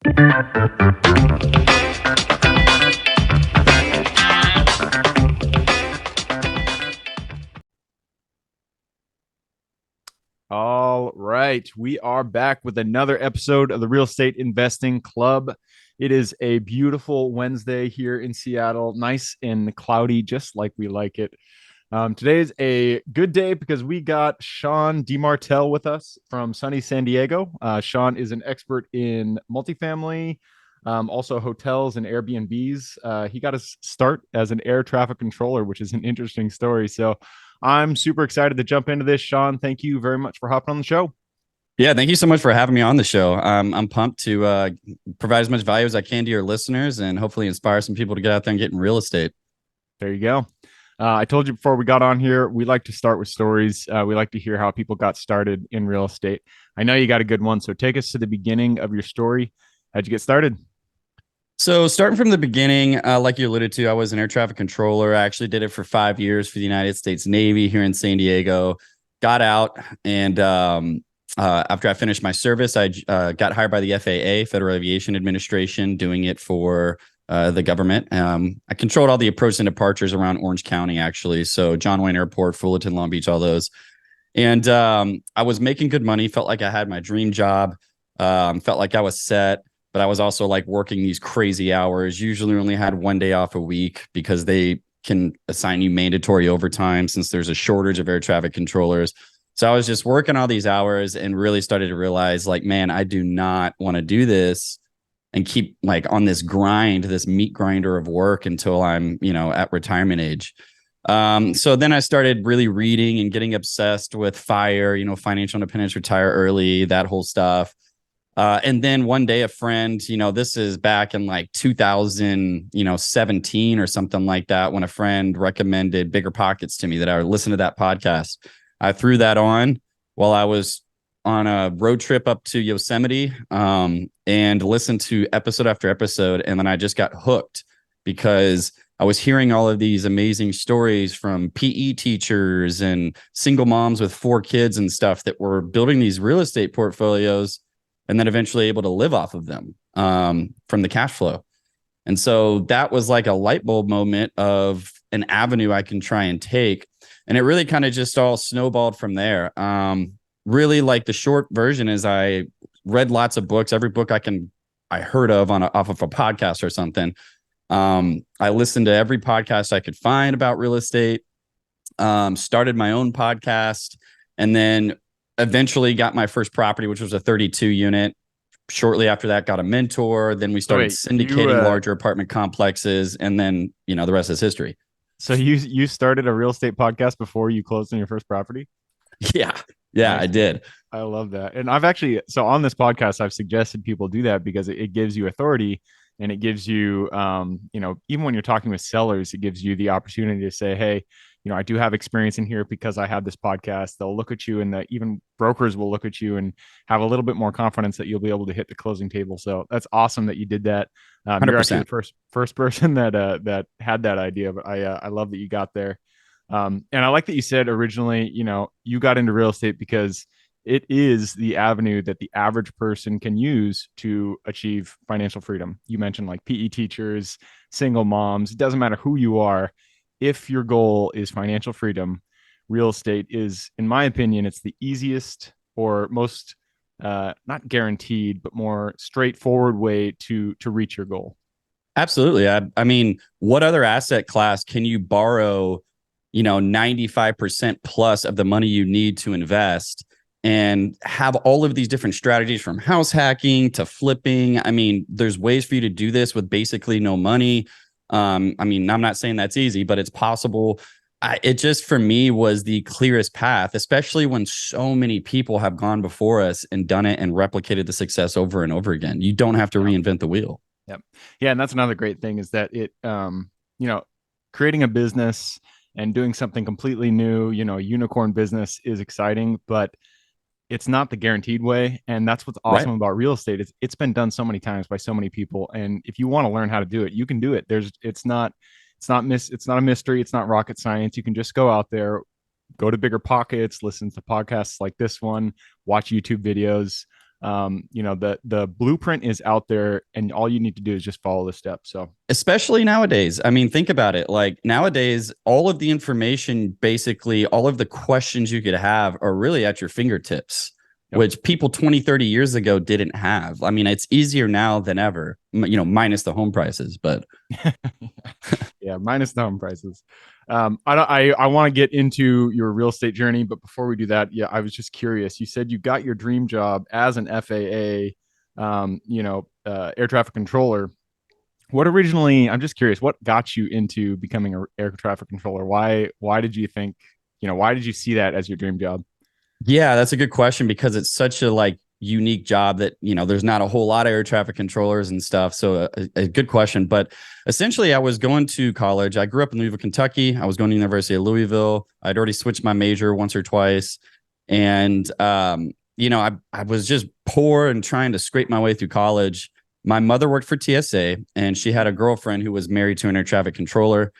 All right, we are back with another episode of the Real Estate Investing Club. It is a beautiful Wednesday here in Seattle, nice and cloudy, just like we like it. Today is a good day because we got Shawn DeMartile with us from sunny San Diego. Shawn is an expert in multifamily, also hotels and Airbnbs. He got his start as an air traffic controller, which is an interesting story. So I'm super excited to jump into this. Shawn, thank you very much for hopping on the show. Yeah, thank you so much for having me on the show. I'm pumped to provide as much value as I can to your listeners and hopefully inspire some people to get out there and get in real estate. There you go. I told you before we got on here, we like to start with stories. We like to hear how people got started in real estate. I know you got a good one, so take us to the beginning of your story. How'd you get started? So starting from the beginning, like you alluded to, I was an air traffic controller. I actually did it for 5 years for the United States Navy here in San Diego. Got out, and after I finished my service, I got hired by the FAA, Federal Aviation Administration, doing it for the government. I controlled all the approaches and departures around Orange County, actually. So John Wayne Airport, Fullerton, Long Beach, all those. And I was making good money, felt like I had my dream job, felt like I was set. But I was also like working these crazy hours, usually only had 1 day off a week because they can assign you mandatory overtime since there's a shortage of air traffic controllers. So I was just working all these hours and really started to realize like, man, I do not want to do this and keep like on this grind, this meat grinder of work until I'm, at retirement age. So then I started really reading and getting obsessed with FIRE, financial independence, retire early, that whole stuff. And then one day a friend, this is back in like 2017 or something like that, when a friend recommended Bigger Pockets to me, that I would listen to that podcast. I threw that on while I was on a road trip up to Yosemite, and listened to episode after episode. And then I just got hooked because I was hearing all of these amazing stories from PE teachers and single moms with 4 kids and stuff that were building these real estate portfolios and then eventually able to live off of them from the cash flow. And so that was like a light bulb moment of an avenue I can try and take. And it really kind of just all snowballed from there. Really, like the short version is I read lots of books, every book I heard of off of a podcast or something. I listened to every podcast I could find about real estate, started my own podcast, and then eventually got my first property, which was a 32 unit. Shortly after that, got a mentor. Then we started syndicating larger apartment complexes. And then, the rest is history. So you started a real estate podcast before you closed on your first property? Yeah. Yeah, nice. I did. I love that. And I've actually, so on this podcast, I've suggested people do that because it gives you authority, and it gives you, even when you're talking with sellers, it gives you the opportunity to say, hey, I do have experience in here because I have this podcast. They'll look at you, and even brokers will look at you and have a little bit more confidence that you'll be able to hit the closing table. So that's awesome that you did that. You're actually the first person that had that idea, but I love that you got there. And I like that you said originally, you got into real estate because it is the avenue that the average person can use to achieve financial freedom. You mentioned like PE teachers, single moms, it doesn't matter who you are. If your goal is financial freedom, real estate is, in my opinion, it's the easiest or most not guaranteed, but more straightforward way to reach your goal. Absolutely. I mean, what other asset class can you borrow, 95% plus of the money you need to invest and have all of these different strategies, from house hacking to flipping? I mean, there's ways for you to do this with basically no money. I'm not saying that's easy, but it's possible. It just, for me, was the clearest path, especially when so many people have gone before us and done it and replicated the success over and over again. You don't have to reinvent the wheel. Yep. Yeah. And that's another great thing, is that it, creating a business and doing something completely new, a unicorn business is exciting, but it's not the guaranteed way. And that's what's awesome about real estate. It's been done so many times by so many people. And if you want to learn how to do it, you can do it. It's not a mystery. It's not rocket science. You can just go out there, go to Bigger Pockets, listen to podcasts like this one, watch YouTube videos. The blueprint is out there, and all you need to do is just follow the steps. So Especially nowadays. I mean, think about it. Like nowadays, all of the information, basically all of the questions you could have are really at your fingertips, yep. which people 20, 30 years ago didn't have. I mean, it's easier now than ever, minus the home prices, but yeah, minus the home prices. I want to get into your real estate journey, but before we do that, yeah, I was just curious. You said you got your dream job as an FAA, air traffic controller. I'm just curious, what got you into becoming an air traffic controller? Why did you think, why did you see that as your dream job? yeah, that's a good question because it's such a like unique job that, there's not a whole lot of air traffic controllers and stuff. So a good question. But essentially, I was going to college. I grew up in Louisville, Kentucky. I was going to the University of Louisville. I'd already switched my major once or twice. And, I was just poor and trying to scrape my way through college. My mother worked for TSA and she had a girlfriend who was married to an air traffic controller.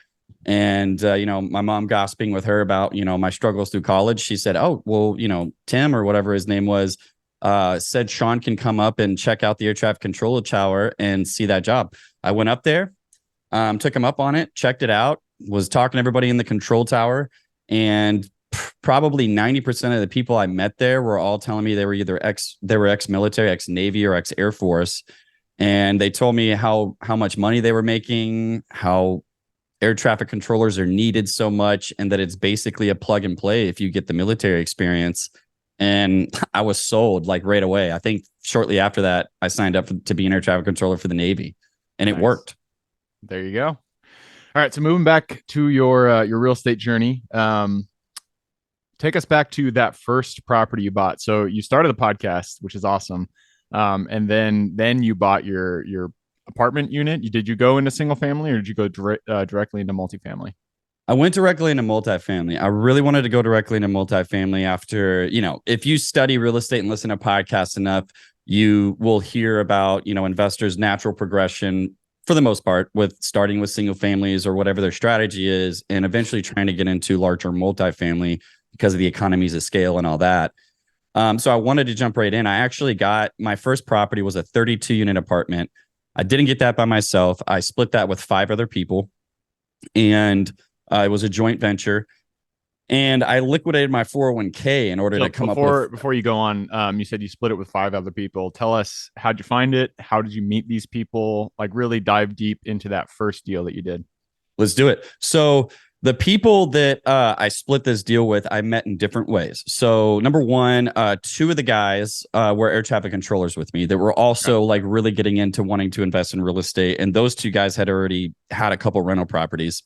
And, my mom gossiping with her about, my struggles through college. She said, oh, well, Tim or whatever his name was, said Shawn can come up and check out the air traffic controller tower and see that job. I went up there, took him up on it, checked it out, was talking to everybody in the control tower. And probably 90% of the people I met there were all telling me they were ex-military, ex-Navy, or ex-Air Force. And they told me how much money they were making, how air traffic controllers are needed so much, and that it's basically a plug and play if you get the military experience. And I was sold like right away. I think shortly after that, I signed up to be an air traffic controller for the Navy, and it worked. There you go. All right. So moving back to your real estate journey, take us back to that first property you bought. So you started the podcast, which is awesome. And then you bought your apartment unit. Did you go into single family or did you go directly into multifamily? I went directly into multifamily. I really wanted to go directly into multifamily after, if you study real estate and listen to podcasts enough, you will hear about, investors' natural progression for the most part with starting with single families or whatever their strategy is, and eventually trying to get into larger multifamily because of the economies of scale and all that. So I wanted to jump right in. I actually got my first property was a 32 unit apartment. I didn't get that by myself. I split that with 5 other people, and it was a joint venture. And I liquidated my 401k in order to come up with. Before you go on, you said you split it with 5 other people. Tell us, how'd you find it? How did you meet these people? Like really dive deep into that first deal that you did. Let's do it. So the people that I split this deal with, I met in different ways. So number one, 2 of the guys were air traffic controllers with me that were also like really getting into wanting to invest in real estate. And those 2 guys had already had a couple rental properties.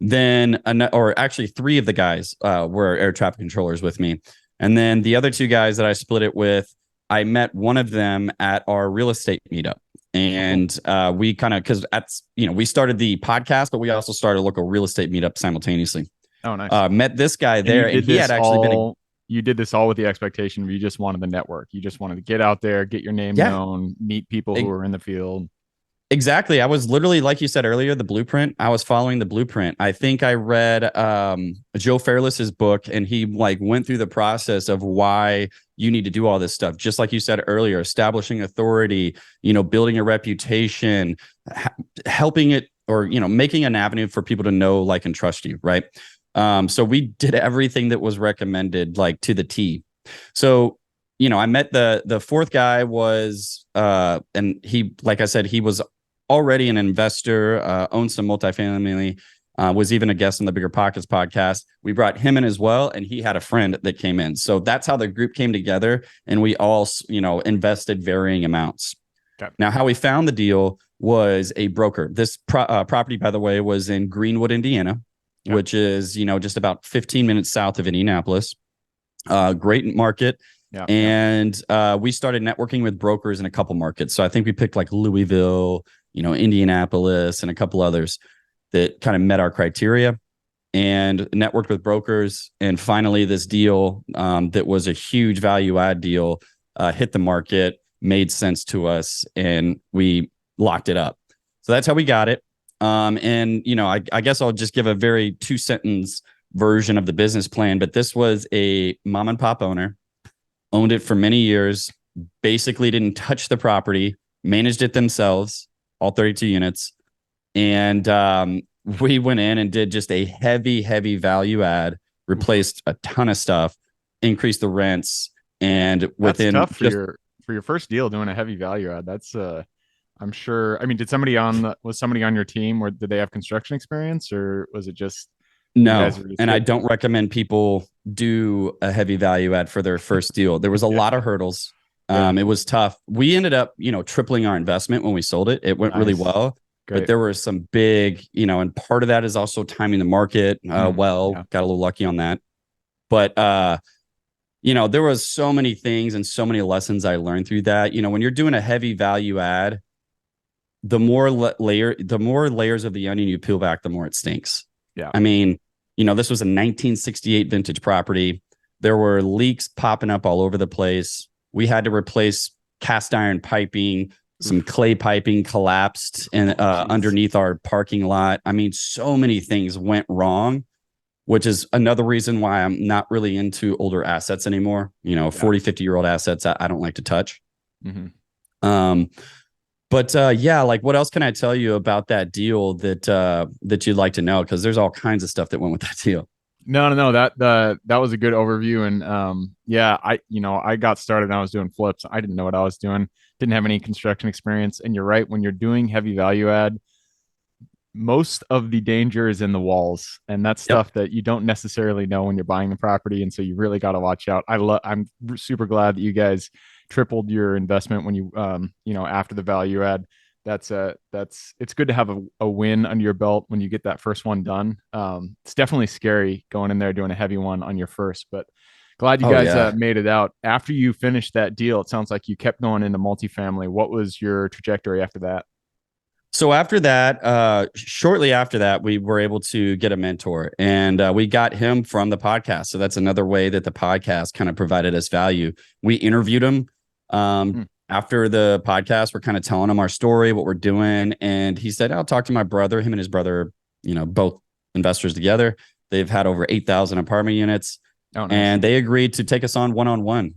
Then, or actually 3 of the guys were air traffic controllers with me. And then the other 2 guys that I split it with, I met one of them at our real estate meetup. And we kind of, because we started the podcast, but we also started a local real estate meetup simultaneously. Oh, nice. Met this guy there, and he had actually you did this all with the expectation of you just wanted the network. You just wanted to get out there, get your name known, meet people who are in the field. Exactly. I was literally, like you said earlier, the blueprint. I was following the blueprint. I think I read Joe Fairless's book, and he like went through the process of why you need to do all this stuff. Just like you said earlier, establishing authority, building a reputation, helping it, or, making an avenue for people to know, like, and trust you. Right. So we did everything that was recommended, like to the T. So, I met the 4th guy was, and he, like I said, he was already an investor, owned some multifamily, was even a guest on the Bigger Pockets podcast. We brought him in as well, and he had a friend that came in. So that's how the group came together, and we all, invested varying amounts. Okay. Now, how we found the deal was a broker. This property, by the way, was in Greenwood, Indiana, which is, just about 15 minutes south of Indianapolis. Great market. Yeah. And we started networking with brokers in a couple markets. So I think we picked like Louisville, Indianapolis, and a couple others that kind of met our criteria, and networked with brokers. And finally, this deal that was a huge value add deal hit the market, made sense to us, and we locked it up. So that's how we got it. And, I guess I'll just give a very 2-sentence version of the business plan. But this was a mom and pop owner, owned it for many years, basically didn't touch the property, managed it themselves, all 32 units. And we went in and did just a heavy value add, replaced a ton of stuff, increased the rents, and That's within tough just for your first deal doing a heavy value add. That's I'm sure. I mean, did somebody on was somebody on your team, or did they have construction experience, or was it just you no. guys were just And I getting? don't recommend people do a heavy value add for their first deal. There was a Yeah, lot of hurdles. yeah, It was tough. We ended up, tripling our investment when we sold it. It went really nice, well, but great. there were some big, and part of that is also timing the market. Yeah, Got a little lucky on that. But there was so many things and so many lessons I learned through that. When you're doing a heavy value add, the more layers of the onion you peel back, the more it stinks. yeah, I mean, this was a 1968 vintage property. There were leaks popping up all over the place. We had to replace cast iron piping, some oof. clay piping collapsed and Oh, jeez. underneath our parking lot. I mean, so many things went wrong, which is another reason why I'm not really into older assets anymore. Yeah. 40, 50-year-old assets, I don't like to touch. Mm-hmm. Um, but yeah, like what else can I tell you about that deal that you'd like to know? Because there's all kinds of stuff that went with that deal. No, no, no. That was a good overview, and yeah, I got started and I was doing flips. I didn't know what I was doing. Didn't have any construction experience. And you're right, when you're doing heavy value add, most of the danger is in the walls, and that's Yep. stuff that you don't necessarily know when you're buying the property, and so you really got to watch out. I'm super glad that you guys tripled your investment when you after the value add. That's it's good to have a win under your belt when you get that first one done. It's definitely scary going in there doing a heavy one on your first, but glad you Oh guys yeah. made it out. After you finished that deal, it sounds like you kept going into multifamily. What was your trajectory after that? So after that, shortly after that, we were able to get a mentor, and we got him from the podcast. So that's another way that the podcast kind of provided us value. We interviewed him Hmm. after the podcast. We're kind of telling him our story, what we're doing, and he said, "I'll talk to my brother." Him and his brother, both investors together. They've had over 8,000 apartment units, Oh, nice. and they agreed to take us on one-on-one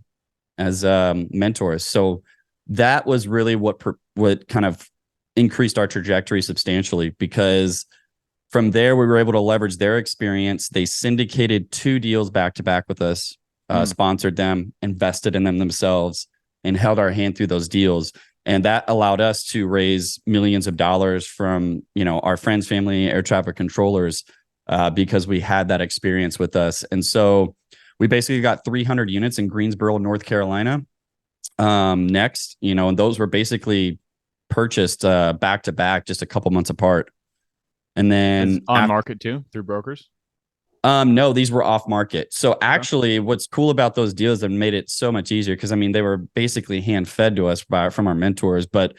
as mentors. So that was really what kind of increased our trajectory substantially, because from there we were able to leverage their experience. They syndicated 2 deals back to back with us, Hmm. sponsored them, invested in them themselves, and held our hand through those deals. And that allowed us to raise millions of dollars from our friends, family, air traffic controllers, because we had that experience with us. And so we basically got 300 units in Greensboro, North Carolina. Next, and those were basically purchased back to back, just a couple months apart. And Is then on after, market too through brokers? no, these were off market. So Okay. actually, what's cool about those deals that made it so much easier, because I mean they were basically hand fed to us from our mentors, but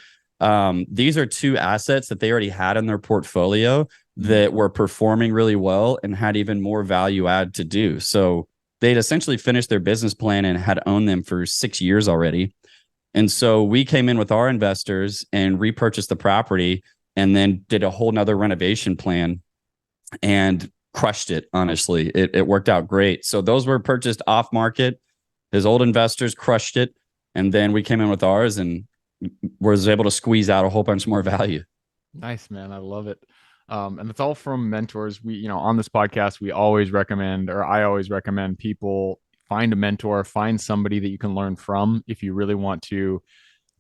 these are 2 assets that they already had in their portfolio Mm. that were performing really well and had even more value add to do. So they'd essentially finished their business plan and had owned them for 6 years already. And so we came in with our investors and repurchased the property, and then did a whole nother renovation plan and crushed it. Honestly, it worked out great. So those were purchased off market. His old investors crushed it. And then we came in with ours and was able to squeeze out a whole bunch more value. Nice, man. I love it. And it's all from mentors. On this podcast, we always recommend, or I always recommend people find a mentor, find somebody that you can learn from if you really want to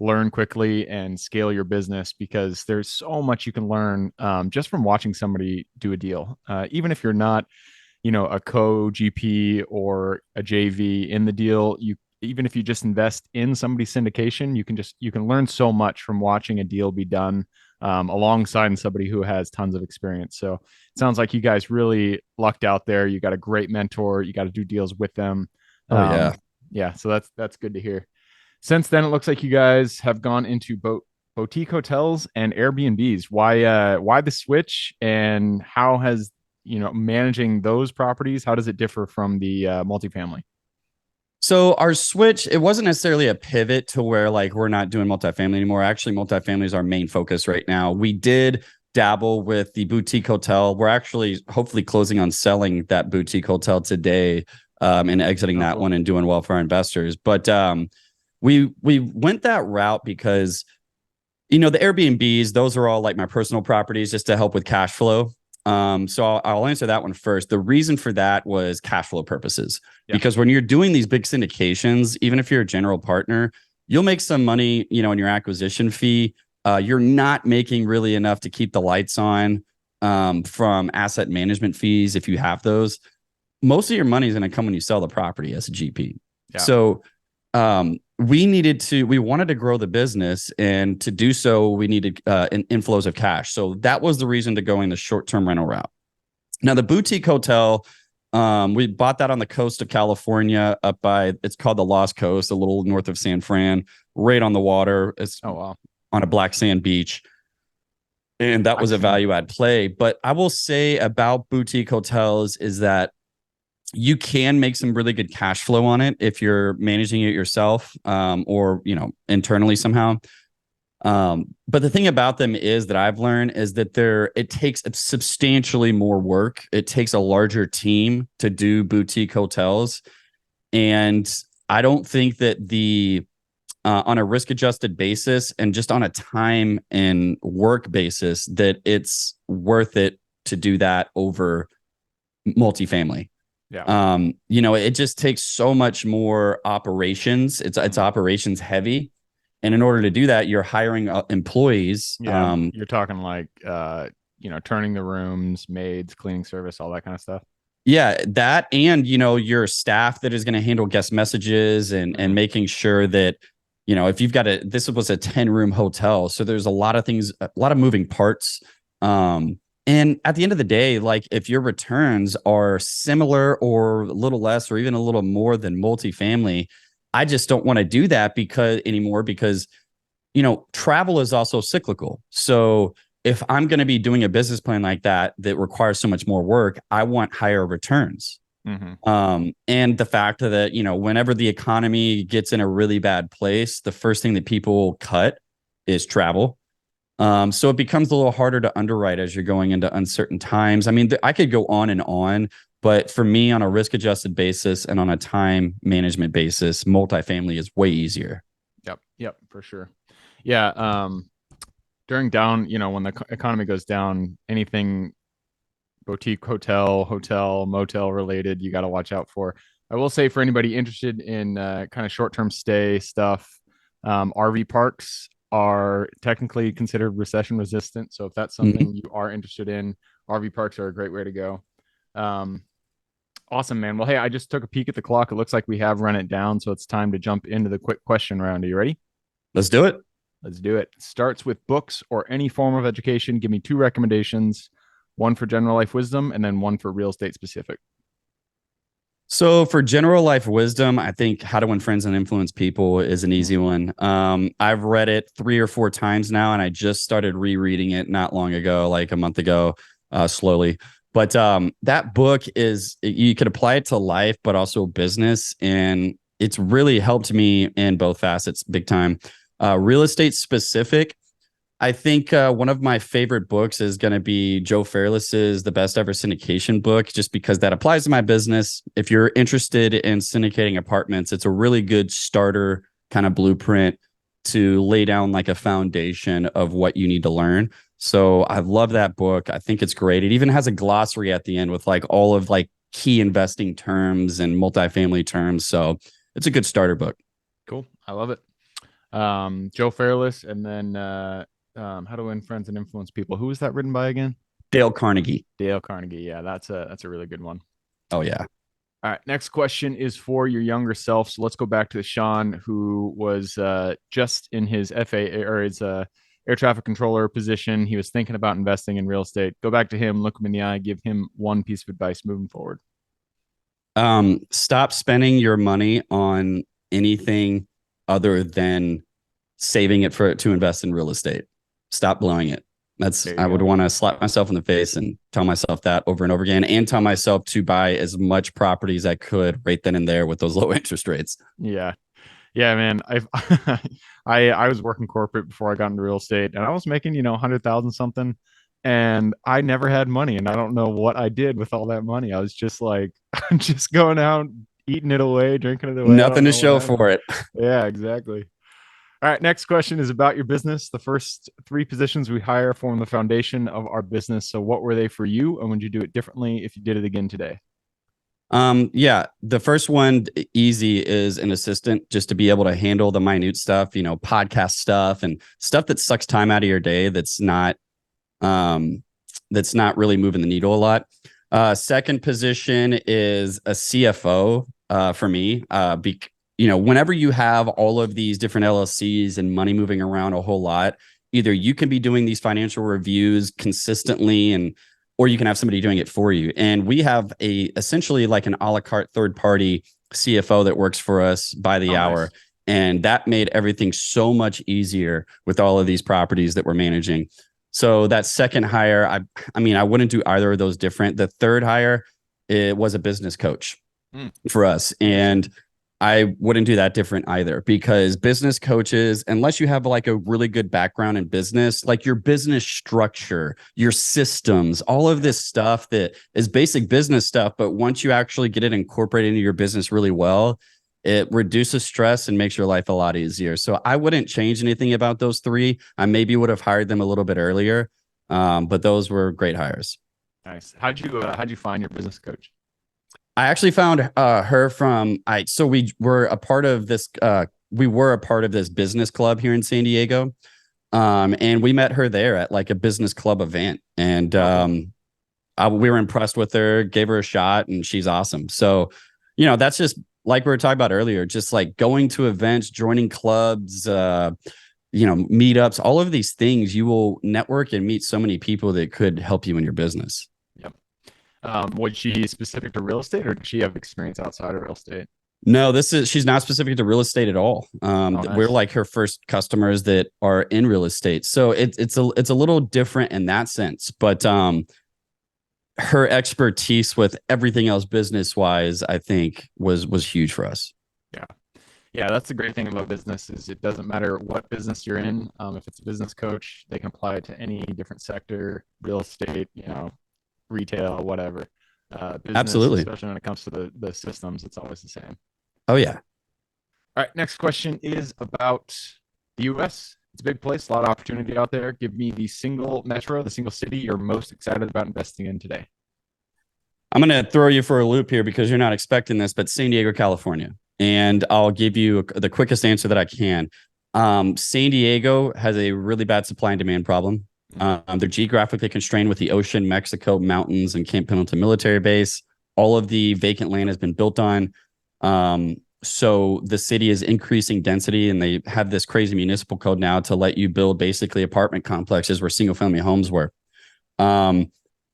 learn quickly and scale your business, because there's so much you can learn just from watching somebody do a deal. Even if you're not, a co-GP or a JV in the deal, even if you just invest in somebody's syndication, you can learn so much from watching a deal be done alongside somebody who has tons of experience. So it sounds like you guys really lucked out there. You got a great mentor. You got to do deals with them. Oh yeah. Um, yeah, so that's good to hear. Since then, it looks like you guys have gone into boutique hotels and Airbnbs. Why the switch, and how has managing those properties? How does it differ from the multifamily? So our switch, it wasn't necessarily a pivot to where like we're not doing multifamily anymore. Actually, multifamily is our main focus right now. We did dabble with the boutique hotel. We're actually hopefully closing on selling that boutique hotel today, and exiting Oh, that cool. one and doing well for our investors. But we went that route because the Airbnbs, those are all like my personal properties just to help with cash flow. So I'll answer that one first. The reason for that was cash flow purposes, Yeah. because when you're doing these big syndications, even if you're a general partner, you'll make some money, in your acquisition fee. You're not making really enough to keep the lights on from asset management fees if you have those. Most of your money is going to come when you sell the property as a GP. Yeah. So we wanted to grow the business, and to do so, we needed inflows of cash. So that was the reason to going the short-term rental route. Now, the boutique hotel, we bought that on the coast of California it's called the Lost Coast, a little north of San Fran, right on the water. It's Oh, wow. on a black sand beach. And that was a value add play. But I will say about boutique hotels is that you can make some really good cash flow on it if you're managing it yourself, or internally somehow. But the thing about them is that I've learned is that it takes substantially more work. It takes a larger team to do boutique hotels, and I don't think that on a risk adjusted basis and just on a time and work basis that it's worth it to do that over multifamily. Yeah. It just takes so much more operations. It's operations heavy. And in order to do that, you're hiring employees. Yeah. You're talking like, turning the rooms, maids, cleaning service, all that kind of stuff. Yeah, that, and your staff that is going to handle guest messages and making sure that, if you've got this was a 10-room hotel, so there's a lot of things, a lot of moving parts. And at the end of the day, like if your returns are similar or a little less or even a little more than multifamily, I just don't want to do that because travel is also cyclical. So if I'm going to be doing a business plan like that requires so much more work, I want higher returns. And the fact that, whenever the economy gets in a really bad place, the first thing that people cut is travel. So it becomes a little harder to underwrite as you're going into uncertain times. I mean, I could go on, but for me, on a risk adjusted basis and on a time management basis, multifamily is way easier. Yep, for sure. Yeah. During down, when the economy goes down, anything boutique hotel, motel related, you got to watch out for. I will say for anybody interested in kind of short-term stay stuff, RV parks are technically considered recession resistant. So if that's something you are interested in, RV parks are a great way to go. Awesome, man. Well, hey, I just took a peek at the clock. It looks like we have run it down. So it's time to jump into the quick question round. Are you ready? Let's do it. Let's do it. Starts with books or any form of education. Give me 2 recommendations, one for general life wisdom and then one for real estate specific. So for general life wisdom, I think How to Win Friends and Influence People is an easy one. I've read it 3 or 4 times now, and I just started rereading it not long ago, like a month ago, slowly. But that book you could apply it to life, but also business. And it's really helped me in both facets big time. Real estate specific, I think one of my favorite books is going to be Joe Fairless's The Best Ever Syndication book, just because that applies to my business. If you're interested in syndicating apartments, it's a really good starter kind of blueprint to lay down like a foundation of what you need to learn. So I love that book. I think it's great. It even has a glossary at the end with like all of like key investing terms and multifamily terms. So it's a good starter book. Cool. I love it. Joe Fairless, and then How to Win Friends and Influence People. Who was that written by again? Dale Carnegie. Dale Carnegie. Yeah, that's a really good one. Oh yeah. All right. Next question is for your younger self. So let's go back to Shawn, who was just in his FAA or his air traffic controller position. He was thinking about investing in real estate. Go back to him, look him in the eye, give him one piece of advice moving forward. Stop spending your money on anything other than saving it to invest in real estate. Stop blowing it. I would want to slap myself in the face and tell myself that over and over again, and tell myself to buy as much property as I could right then and there with those low interest rates. Yeah. Yeah, man. I was working corporate before I got into real estate, and I was making, 100,000 something, and I never had money, and I don't know what I did with all that money. I was just like, I'm just going out eating it away, drinking it away. I don't Nothing to know what show happened. for it. Yeah, exactly. All right, next question is about your business. The first three positions we hire form the foundation of our business. So, what were they for you, and would you do it differently if you did it again today? Yeah, the first one easy is an assistant, just to be able to handle the minute stuff, podcast stuff and stuff that sucks time out of your day. Um, that's not really moving the needle a lot. Second position is a CFO for me. Whenever you have all of these different LLCs and money moving around a whole lot, either you can be doing these financial reviews consistently or you can have somebody doing it for you. And we have essentially like an a la carte third party CFO that works for us by the Oh, hour. nice. And that made everything so much easier with all of these properties that we're managing. So that second hire, I wouldn't do either of those different. The third hire, it was a business coach Mm, for us. interesting. And I wouldn't do that different either, because business coaches, unless you have like a really good background in business, like your business structure, your systems, all of this stuff that is basic business stuff. But once you actually get it incorporated into your business really well, it reduces stress and makes your life a lot easier. So I wouldn't change anything about those three. I maybe would have hired them a little bit earlier, but those were great hires. Nice. How'd you find your business coach? I actually found her from I so we were a part of this business club here in San Diego. And we met her there at like a business club event. And Oh, cool. we were impressed with her, gave her a shot, and she's awesome. So, that's just like we were talking about earlier, just like going to events, joining clubs, meetups, all of these things, you will network and meet so many people that could help you in your business. Yep. Was she specific to real estate, or did she have experience outside of real estate? No, she's not specific to real estate at all. Oh, We're nice. like her first customers that are in real estate. So it's a little different in that sense, but her expertise with everything else business wise, I think was huge for us. Yeah. Yeah, that's the great thing about business is it doesn't matter what business you're in. If it's a business coach, they can apply it to any different sector, real estate, retail, whatever. Business, Absolutely. especially when it comes to the systems, it's always the same. Oh yeah. All right, next question is about the US. It's a big place, a lot of opportunity out there. Give me the single metro, the single city you're most excited about investing in today. I'm going to throw you for a loop here because you're not expecting this, but San Diego, California. And I'll give you the quickest answer that I can. San Diego has a really bad supply and demand problem. They're geographically constrained with the ocean, Mexico, mountains, and Camp Pendleton military base. All of the vacant land has been built on. So the city is increasing density, and they have this crazy municipal code now to let you build basically apartment complexes where single family homes were.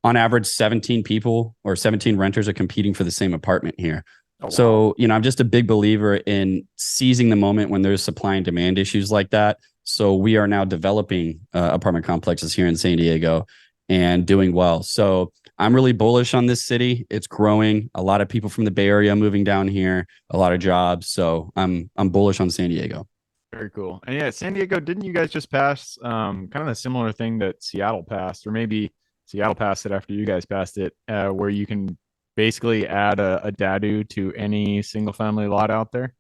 On average, 17 people or 17 renters are competing for the same apartment here. Oh, wow. So, I'm just a big believer in seizing the moment when there's supply and demand issues like that. So we are now developing apartment complexes here in San Diego and doing well. So I'm really bullish on this city. It's growing. A lot of people from the Bay Area moving down here, a lot of jobs. So I'm bullish on San Diego. Very cool. And yeah, San Diego, didn't you guys just pass kind of a similar thing that Seattle passed, or maybe Seattle passed it after you guys passed it, where you can basically add a dadu to any single family lot out there?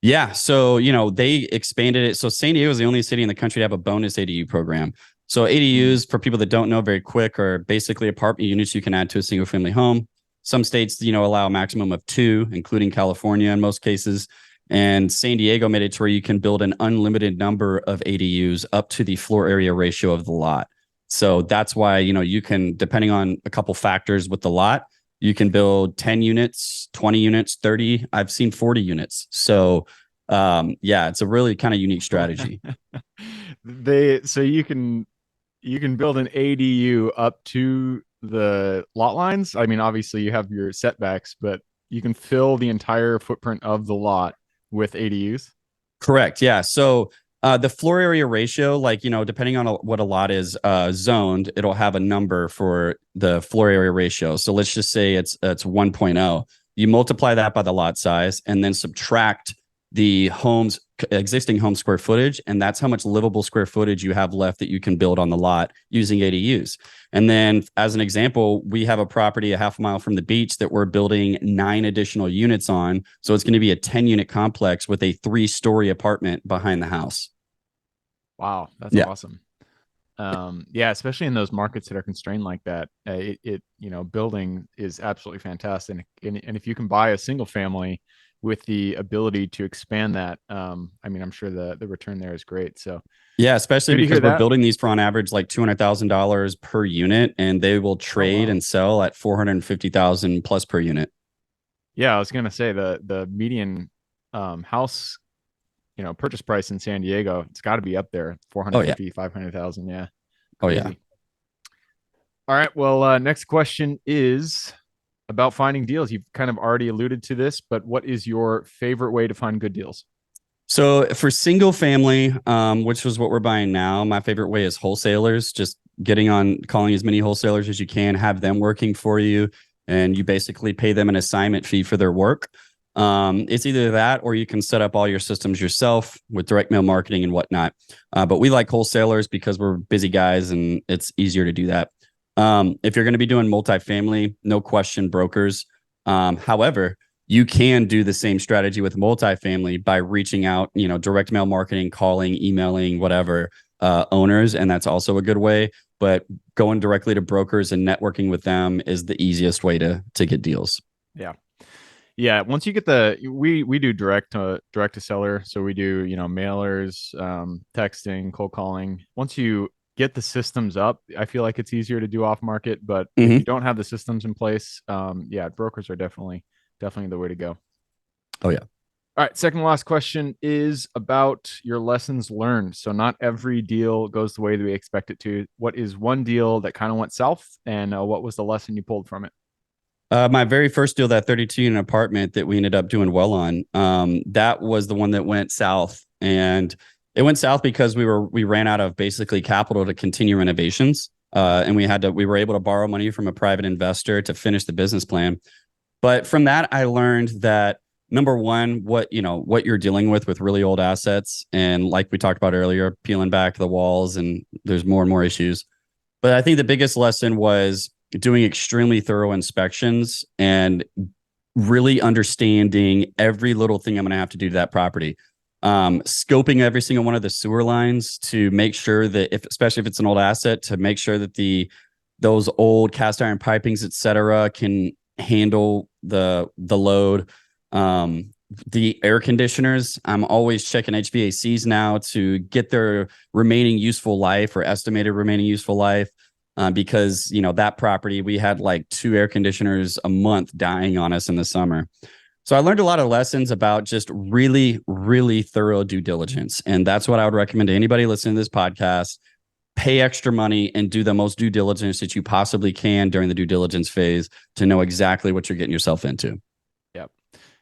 Yeah. So, they expanded it. So San Diego is the only city in the country to have a bonus ADU program. So Mm. ADUs, for people that don't know very quick, are basically apartment units you can add to a single family home. Some states, allow a maximum of two, including California in most cases. And San Diego made it to where you can build an unlimited number of ADUs up to the floor area ratio of the lot. So that's why, you can, depending on a couple factors with the lot, you can build 10 units, 20 units, 30. I've seen 40 units. So, yeah, it's a really kind of unique strategy. So you can build an ADU up to the lot lines. I mean, obviously you have your setbacks, but you can fill the entire footprint of the lot with ADUs. Correct. Yeah. So, the floor area ratio, like, depending on what a lot is zoned, it'll have a number for the floor area ratio. So let's just say it's 1.0. You multiply that by the lot size and then subtract the home's existing home square footage, and that's how much livable square footage you have left that you can build on the lot using ADUs. And then as an example, we have a property a half a mile from the beach that we're building 9 additional units on. So it's going to be a 10-unit complex with a 3-story apartment behind the house. Wow, that's awesome. Yeah, especially in those markets that are constrained like that, building is absolutely fantastic. And if you can buy a single family with the ability to expand that, I'm sure the return there is great. So yeah, especially because we're building these for on average like $200,000 per unit, and they will trade and sell at $450,000 plus per unit. Yeah, I was gonna say the median house purchase price in San Diego, it's got to be up there, 450, 500,000. Yeah. Crazy. Oh yeah. All right. Well, next question is about finding deals. You've kind of already alluded to this, but what is your favorite way to find good deals? So for single family, which is what we're buying now, my favorite way is wholesalers. Just calling as many wholesalers as you can, have them working for you, and you basically pay them an assignment fee for their work. It's either that or you can set up all your systems yourself with direct mail marketing and whatnot. But we like wholesalers because we're busy guys and it's easier to do that. If you're going to be doing multifamily, no question, brokers. However, you can do the same strategy with multifamily by reaching out, direct mail marketing, calling, emailing, whatever, owners. And that's also a good way. But going directly to brokers and networking with them is the easiest way to get deals. Yeah. Yeah, once you get we do direct to seller, so we do mailers, texting, cold calling. Once you get the systems up, I feel like it's easier to do off market. But if you don't have the systems in place, brokers are definitely the way to go. Oh yeah. All right, second to last question is about your lessons learned. So not every deal goes the way that we expect it to. What is one deal that kind of went south, and what was the lesson you pulled from it? My very first deal, that 32-unit apartment that we ended up doing well on, that was the one that went south. And it went south because we ran out of basically capital to continue renovations. And we were able to borrow money from a private investor to finish the business plan. But from that, I learned that number one, what you're dealing with really old assets. And like we talked about earlier, peeling back the walls, and there's more and more issues. But I think the biggest lesson was doing extremely thorough inspections and really understanding every little thing I'm going to have to do to that property. Scoping every single one of the sewer lines to make sure that especially if it's an old asset, to make sure that those old cast iron pipings, et cetera, can handle the load. The air conditioners, I'm always checking HVACs now to get their remaining useful life or estimated remaining useful life. Because that property, we had like 2 air conditioners a month dying on us in the summer. So I learned a lot of lessons about just really, really thorough due diligence. And that's what I would recommend to anybody listening to this podcast. Pay extra money and do the most due diligence that you possibly can during the due diligence phase to know exactly what you're getting yourself into. Yep.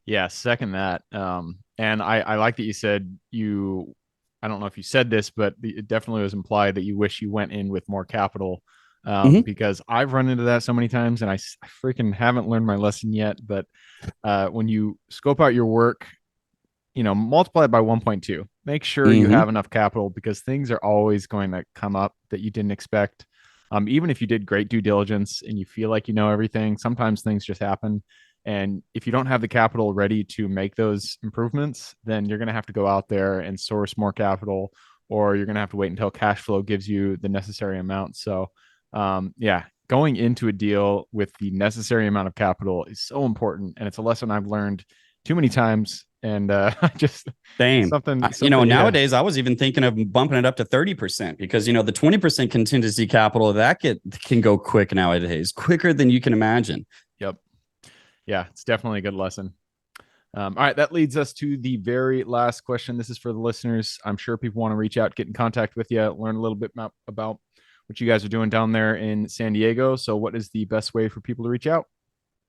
Yeah, second that. And I like that you said I don't know if you said this, but it definitely was implied that you wish you went in with more capital. Because I've run into that so many times, and I freaking haven't learned my lesson yet. But when you scope out your work, multiply it by 1.2. Make sure you have enough capital, because things are always going to come up that you didn't expect. Even if you did great due diligence and you feel like you know everything, sometimes things just happen. And if you don't have the capital ready to make those improvements, then you're going to have to go out there and source more capital, or you're going to have to wait until cash flow gives you the necessary amount. So going into a deal with the necessary amount of capital is so important, and it's a lesson I've learned too many times. And just same. Something nowadays I was even thinking of bumping it up to 30%, because the 20% contingency capital that can go quick nowadays, quicker than you can imagine. Yep. Yeah, it's definitely a good lesson. All right, that leads us to the very last question. This is for the listeners. I'm sure people want to reach out, get in contact with you, learn a little bit about what you guys are doing down there in San Diego. So what is the best way for people to reach out?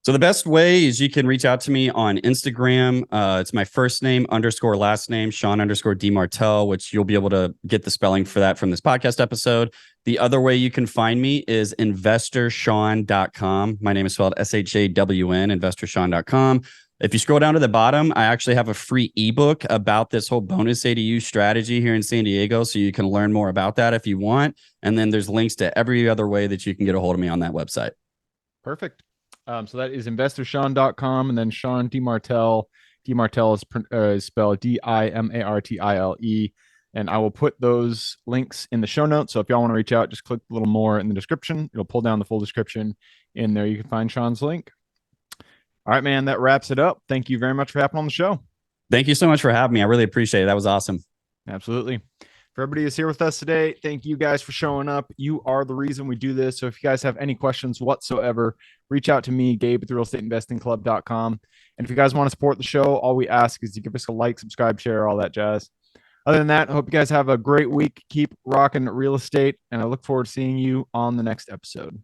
So the best way is you can reach out to me on Instagram. It's my first name _ last name, Shawn _ DeMartile, which you'll be able to get the spelling for that from this podcast episode. The other way you can find me is investorshawn.com. My name is spelled SHAWN, investorshawn.com. If you scroll down to the bottom, I actually have a free ebook about this whole bonus ADU strategy here in San Diego. So you can learn more about that if you want. And then there's links to every other way that you can get a hold of me on that website. Perfect. So that is investorshawn.com, and then Shawn DeMartile. DeMartile is spelled DIMARTILE. And I will put those links in the show notes. So if y'all want to reach out, just click a little more in the description. It'll pull down the full description. In there, you can find Shawn's link. All right, man, that wraps it up. Thank you very much for hopping on the show. Thank you so much for having me. I really appreciate it. That was awesome. Absolutely. For everybody who's here with us today, thank you guys for showing up. You are the reason we do this. So if you guys have any questions whatsoever, reach out to me, Gabe at therealestateinvestingclub.com. And if you guys want to support the show, all we ask is to give us a like, subscribe, share, all that jazz. Other than that, I hope you guys have a great week. Keep rocking real estate, and I look forward to seeing you on the next episode.